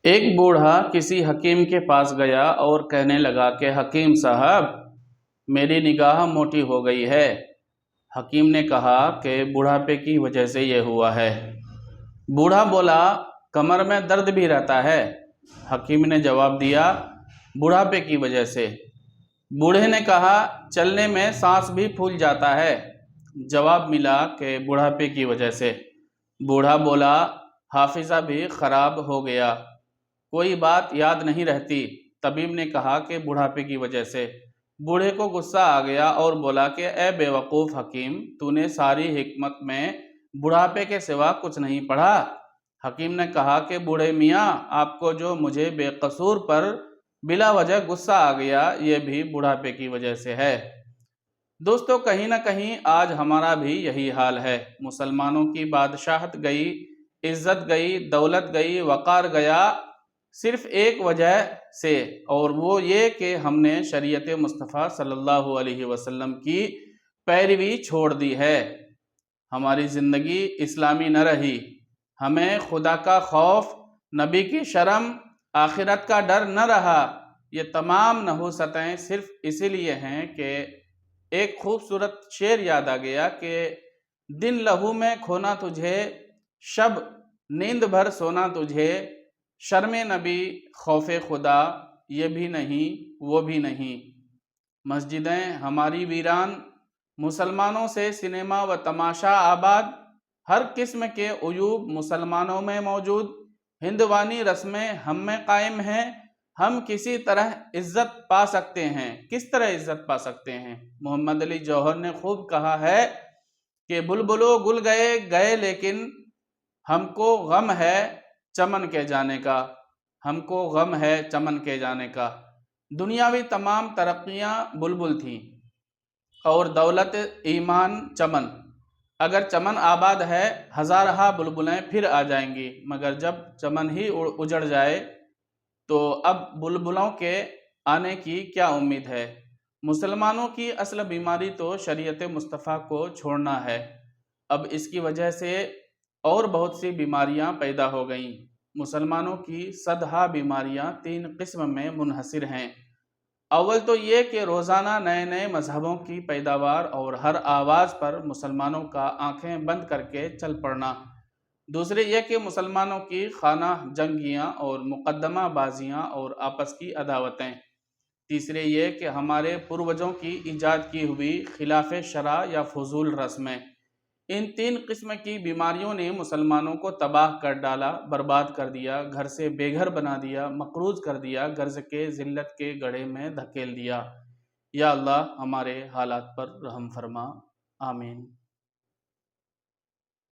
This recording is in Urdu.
ایک بوڑھا کسی حکیم کے پاس گیا اور کہنے لگا کہ حکیم صاحب، میری نگاہ موٹی ہو گئی ہے۔ حکیم نے کہا کہ بوڑھاپے کی وجہ سے یہ ہوا ہے۔ بوڑھا بولا، کمر میں درد بھی رہتا ہے۔ حکیم نے جواب دیا، بوڑھاپے کی وجہ سے۔ بوڑھے نے کہا، چلنے میں سانس بھی پھول جاتا ہے۔ جواب ملا کہ بوڑھاپے کی وجہ سے۔ بوڑھا بولا، حافظہ بھی خراب ہو گیا، کوئی بات یاد نہیں رہتی۔ طبیب نے کہا کہ بوڑھاپے کی وجہ سے۔ بوڑھے کو غصہ آ گیا اور بولا کہ اے بے وقوف حکیم، تو نے ساری حکمت میں بوڑھاپے کے سوا کچھ نہیں پڑھا۔ حکیم نے کہا کہ بوڑھے میاں، آپ کو جو مجھے بے قصور پر بلا وجہ غصہ آ گیا، یہ بھی بوڑھاپے کی وجہ سے ہے۔ دوستو، کہیں نہ کہیں آج ہمارا بھی یہی حال ہے۔ مسلمانوں کی بادشاہت گئی، عزت گئی، دولت گئی، وقار گیا، صرف ایک وجہ سے، اور وہ یہ کہ ہم نے شریعت مصطفیٰ صلی اللہ علیہ وسلم کی پیروی چھوڑ دی ہے۔ ہماری زندگی اسلامی نہ رہی۔ ہمیں خدا کا خوف، نبی کی شرم، آخرت کا ڈر نہ رہا۔ یہ تمام نحوستیں صرف اسی لیے ہیں کہ ایک خوبصورت شعر یاد آ گیا کہ دن لہو میں کھونا تجھے، شب نیند بھر سونا تجھے، شرم نبی خوف خدا، یہ بھی نہیں وہ بھی نہیں۔ مسجدیں ہماری ویران، مسلمانوں سے سنیما و تماشا آباد، ہر قسم کے عیوب مسلمانوں میں موجود، ہندوانی رسمیں ہم میں قائم ہیں۔ ہم کسی طرح عزت پا سکتے ہیں۔ کس طرح عزت پا سکتے ہیں؟ محمد علی جوہر نے خوب کہا ہے کہ بلبلو گل گئے گئے لیکن ہم کو غم ہے چمن کے جانے کا، ہم کو غم ہے چمن کے جانے کا۔ دنیاوی تمام ترقیاں بلبل تھیں اور دولت، ایمان، چمن۔ اگر چمن آباد ہے، ہزارہا بلبلیں پھر آ جائیں گی، مگر جب چمن ہی اجڑ جائے تو اب بلبلوں کے آنے کی کیا امید ہے؟ مسلمانوں کی اصل بیماری تو شریعت مصطفیٰ کو چھوڑنا ہے۔ اب اس کی وجہ سے اور بہت سی بیماریاں پیدا ہو گئیں۔ مسلمانوں کی صدہا بیماریاں 3 قسم میں منحصر ہیں۔ اول تو یہ کہ روزانہ نئے نئے مذہبوں کی پیداوار اور ہر آواز پر مسلمانوں کا آنکھیں بند کر کے چل پڑنا۔ دوسرے یہ کہ مسلمانوں کی خانہ جنگیاں اور مقدمہ بازیاں اور آپس کی عداوتیں۔ تیسرے یہ کہ ہمارے پروجوں کی ایجاد کی ہوئی خلاف شرع یا فضول رسمیں۔ ان 3 قسم کی بیماریوں نے مسلمانوں کو تباہ کر ڈالا، برباد کر دیا، گھر سے بے گھر بنا دیا، مقروض کر دیا، غرض کے ذلت کے گڑھے میں دھکیل دیا۔ یا اللہ ہمارے حالات پر رحم فرما، آمین۔